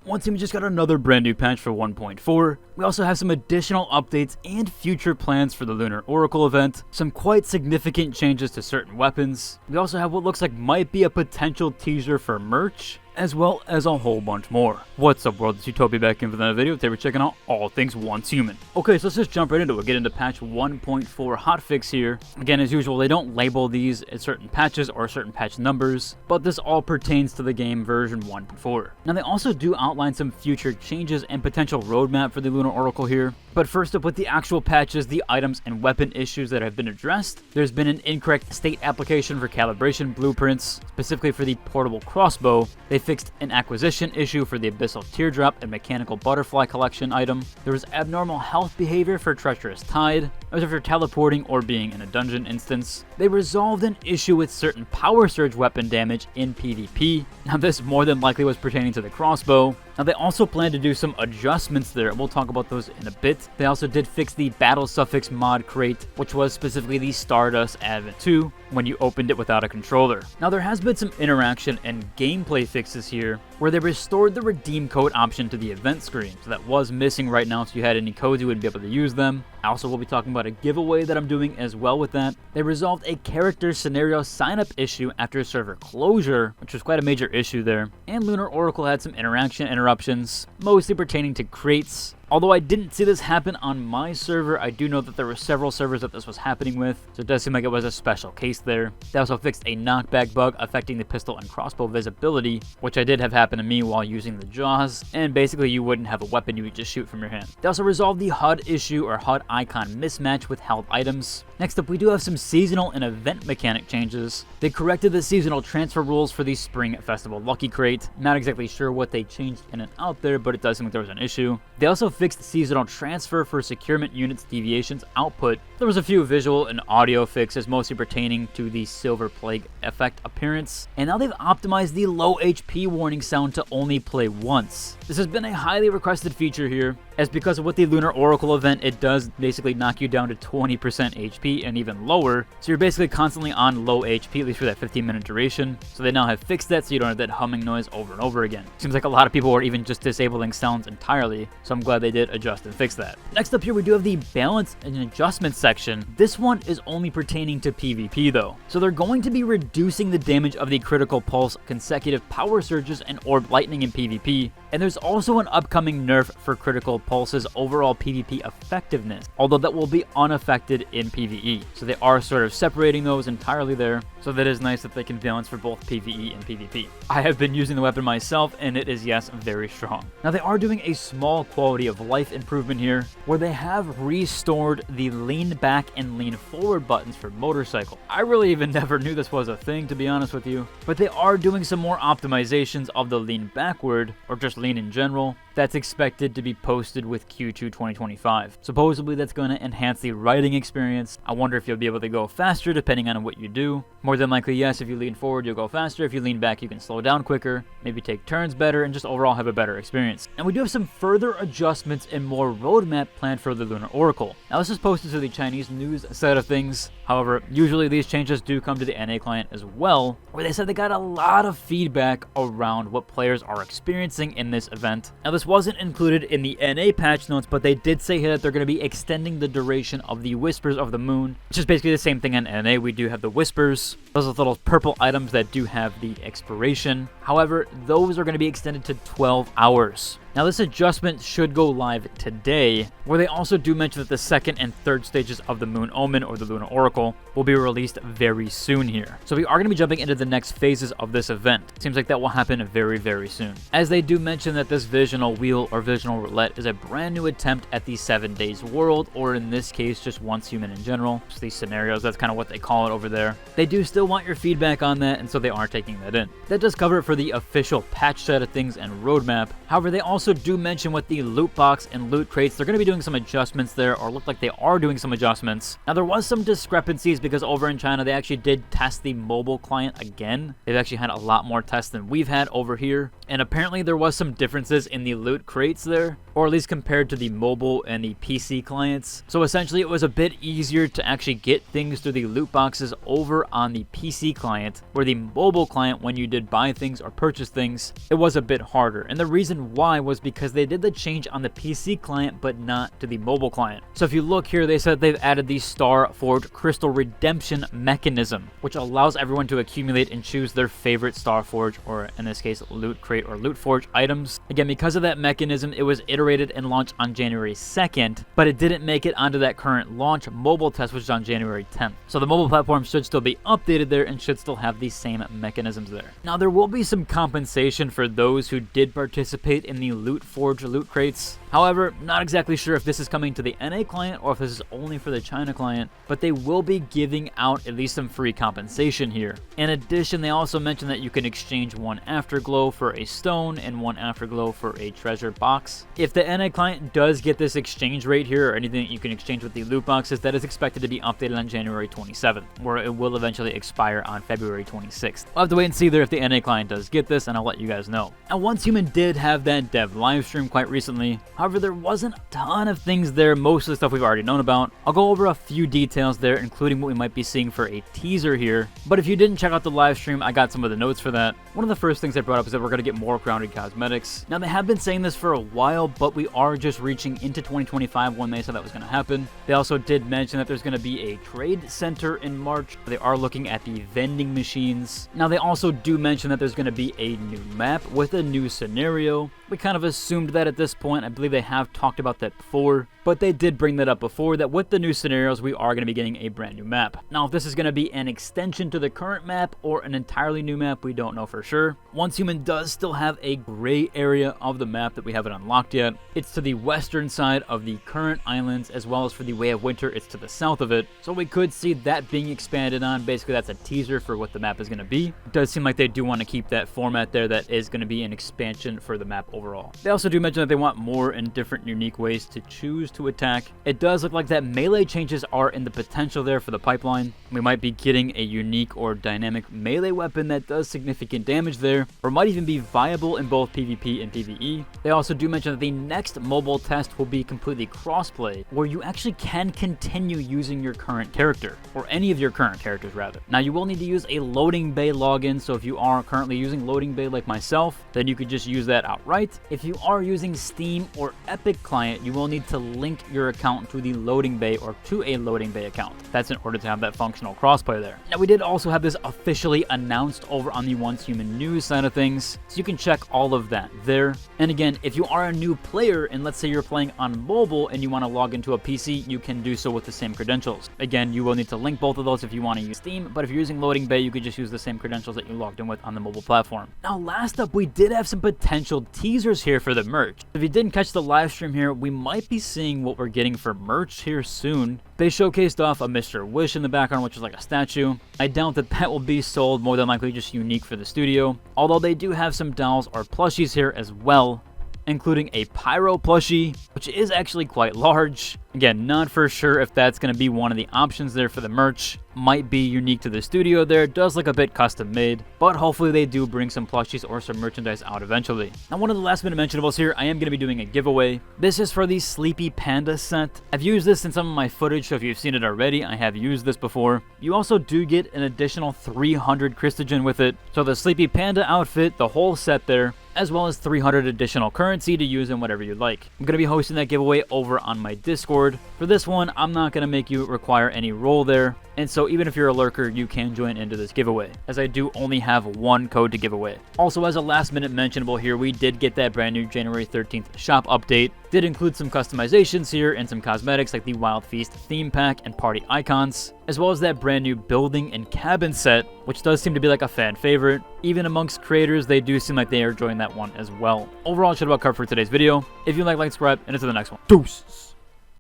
One team just got another brand new patch for 1.4. We also have some additional updates and future plans for the Lunar Oracle event, some quite significant changes to certain weapons. We also have what looks like might be a potential teaser for merch, as well as a whole bunch more. What's up world, it's Utopia back in for another video. Today we're checking out all things Once Human. Okay, so let's just jump right into it. Get into patch 1.4 hotfix here. Again, as usual, they don't label these as certain patches or certain patch numbers, but this all pertains to the game version 1.4. Now they also do outline some future changes and potential roadmap for the Lunar Oracle here. But first up with the actual patches, the items and weapon issues that have been addressed. There's been an incorrect state application for calibration blueprints, specifically for the portable crossbow. They fixed an acquisition issue for the Abyssal Teardrop and Mechanical Butterfly collection item. There was abnormal health behavior for Treacherous Tide. That was after teleporting or being in a dungeon instance. They resolved an issue with certain Power Surge weapon damage in PvP. Now this more than likely was pertaining to the crossbow. Now they also plan to do some adjustments there. We'll talk about those in a bit. They also did fix the battle suffix mod crate, which was specifically the Stardust Advent 2 when you opened it without a controller. Now there has been some interaction and gameplay fixes here where they restored the redeem code option to the event screen. So that was missing right now. If you had any codes, you wouldn't be able to use them. I also will be talking about a giveaway that I'm doing as well with that. They resolved a character scenario sign-up issue after server closure, which was quite a major issue there. And Lunar Oracle had some interaction interruptions, mostly pertaining to crates. Although I didn't see this happen on my server, I do know that there were several servers that this was happening with, so it does seem like it was a special case there. They also fixed a knockback bug affecting the pistol and crossbow visibility, which I did have happen to me while using the jaws, and basically you wouldn't have a weapon, you would just shoot from your hand. They also resolved the HUD issue or HUD icon mismatch with held items. Next up, we do have some seasonal and event mechanic changes. They corrected the seasonal transfer rules for the Spring Festival Lucky Crate. Not exactly sure what they changed in and out there, but it does seem like there was an issue. They also fixed seasonal transfer for securement units deviations output. There was a few visual and audio fixes, mostly pertaining to the Silver Plague effect appearance. And now they've optimized the low HP warning sound to only play once. This has been a highly requested feature here, as because of what the Lunar Oracle event, it does basically knock you down to 20% HP and even lower. So you're basically constantly on low HP, at least for that 15-minute duration. So they now have fixed that so you don't have that humming noise over and over again. Seems like a lot of people are even just disabling sounds entirely, so I'm glad they did adjust and fix that. Next up here, we do have the balance and adjustment section. This one is only pertaining to PvP though. So they're going to be reducing the damage of the critical pulse, consecutive power surges, and orb lightning in PvP. And there's also an upcoming nerf for critical pulse's overall PvP effectiveness, although that will be unaffected in PvE. So they are sort of separating those entirely there. So that is nice that they can balance for both PvE and PvP. I have been using the weapon myself, and it is, yes, very strong. Now they are doing a small quality of life improvement here, where they have restored the lean back and lean forward buttons for motorcycle. I really even never knew this was a thing, to be honest with you, but they are doing some more optimizations of the lean backward, or just lean in general. That's expected to be posted with Q2 2025. Supposedly that's going to enhance the riding experience. I wonder if you'll be able to go faster depending on what you do. More than likely, yes, if you lean forward, you'll go faster. If you lean back, you can slow down quicker, maybe take turns better, and just overall have a better experience. And we do have some further adjustments and more roadmap planned for the Lunar Oracle. Now this is posted to the Chinese news side of things. However, usually these changes do come to the NA client as well, where they said they got a lot of feedback around what players are experiencing in this event. Now this wasn't included in the NA patch notes, but they did say here that they're going to be extending the duration of the Whispers of the Moon, which is basically the same thing in NA. We do have the Whispers, those are little purple items that do have the expiration. However, those are going to be extended to 12 hours. Now this adjustment should go live today, where they also do mention that the second and third stages of the Moon Omen or the Lunar Oracle will be released very soon here. So we are going to be jumping into the next phases of this event. It seems like that will happen very, very soon. As they do mention that this Visional Wheel or Visional Roulette is a brand new attempt at the 7 Days World, or in this case, just Once Human in general. Just these scenarios, that's kind of what they call it over there. They do still want your feedback on that, and so they are taking that in. That does cover it for the official patch side of things and roadmap. However, they also do mention with the loot box and loot crates, they're going to be doing some adjustments there, or look like they are doing some adjustments. Now there was some discrepancies because over in China they actually did test the mobile client again. They've actually had a lot more tests than we've had over here, and apparently there was some differences in the loot crates there, or at least compared to the mobile and the PC clients. So essentially it was a bit easier to actually get things through the loot boxes over on the PC client, where the mobile client, when you did buy things or purchase things, it was a bit harder. And the reason why was because they did the change on the PC client but not to the mobile client. So if you look here, they said they've added the Star Forge Crystal Redemption mechanism, which allows everyone to accumulate and choose their favorite Star Forge, or in this case loot crate or loot forge items. Again, because of that mechanism, it was iterated and launched on January 2nd, but it didn't make it onto that current launch mobile test, which is on January 10th. So the mobile platform should still be updated there and should still have the same mechanisms there. Now there will be some compensation for those who did participate in the loot forge loot crates. However, not exactly sure if this is coming to the NA client or if this is only for the China client, but they will be giving out at least some free compensation here. In addition, they also mentioned that you can exchange one Afterglow for a stone and one Afterglow for a treasure box. If the NA client does get this exchange rate here, or anything that you can exchange with the loot boxes, that is expected to be updated on January 27th, where it will eventually expire on February 26th. We'll have to wait and see there if the NA client does get this, and I'll let you guys know. Now, Once Human did have that dev live stream quite recently. However, there wasn't a ton of things there, most of the stuff we've already known about. I'll go over a few details there, including what we might be seeing for a teaser here. But if you didn't check out the live stream, I got some of the notes for that. One of the first things I brought up is that we're going to get more grounded cosmetics. Now, they have been saying this for a while, but we are just reaching into 2025 when they said that was going to happen. They also did mention that there's going to be a trade center in March. They are looking at the vending machines. Now, they also do mention that there's going to be a new map with a new scenario. We kind of assumed that at this point. I believe they have talked about that before, but they did bring that up before, that with the new scenarios, we are going to be getting a brand new map. Now, if this is going to be an extension to the current map or an entirely new map, we don't know for sure. Once Human does still have a gray area of the map that we haven't unlocked yet. It's to the western side of the current islands, as well as for the Way of Winter, it's to the south of it. So we could see that being expanded on. Basically, that's a teaser for what the map is going to be. It does seem like they do want to keep that format there. That is going to be an expansion for the map overall. They also do mention that they want more and different unique ways to choose to attack. It does look like that melee changes are in the potential there for the pipeline. We might be getting a unique or dynamic melee weapon that does significant damage there, or might even be viable in both PvP and PvE. They also do mention that the next mobile test will be completely crossplay, where you actually can continue using your current character, or any of your current characters rather. Now, you will need to use a loading bay login, so if you are currently using loading bay like myself, then you could just use that outright. If you are using Steam or Epic client, you will need to link your account to the loading bay or to a loading bay account. That's in order to have that functional crossplay there. Now, we did also have this officially announced over on the Once Human news side of things, so you can check all of that there. And again, if you are a new player and let's say you're playing on mobile and you want to log into a PC, you can do so with the same credentials. Again, you will need to link both of those if you want to use Steam, but if you're using loading bay, you could just use the same credentials that you logged in with on the mobile platform. Now, last up, we did have some potential teasers here for the merch. If you didn't catch the live stream here, we might be seeing what we're getting for merch here soon. They showcased off a Mr. Wish in the background, which is like a statue. I doubt that that will be sold, more than likely just unique for the studio. Although they do have some dolls or plushies here as well, including a Pyro plushie, which is actually quite large. Again, not for sure if that's going to be one of the options there for the merch. Might be unique to the studio there. It does look a bit custom made, but hopefully they do bring some plushies or some merchandise out eventually. Now, one of the last minute mentionables here, I am going to be doing a giveaway. This is for the Sleepy Panda set. I've used this in some of my footage, so if you've seen it already, I have used this before. You also do get an additional 300 Christogen with it. So the Sleepy Panda outfit, the whole set there, as well as 300 additional currency to use in whatever you like. I'm going to be hosting that giveaway over on my Discord. For this one, I'm not going to make you require any role there, and so even if you're a lurker, you can join into this giveaway, as I do only have one code to give away. Also, as a last minute mentionable here, we did get that brand new January 13th shop update. Did include some customizations here and some cosmetics like the Wild Feast theme pack and party icons, as well as that brand new building and cabin set, which does seem to be like a fan favorite. Even amongst creators, they do seem like they are enjoying that one as well. Overall, it should about cover for today's video. If you like, subscribe, and until the next one. Deuces!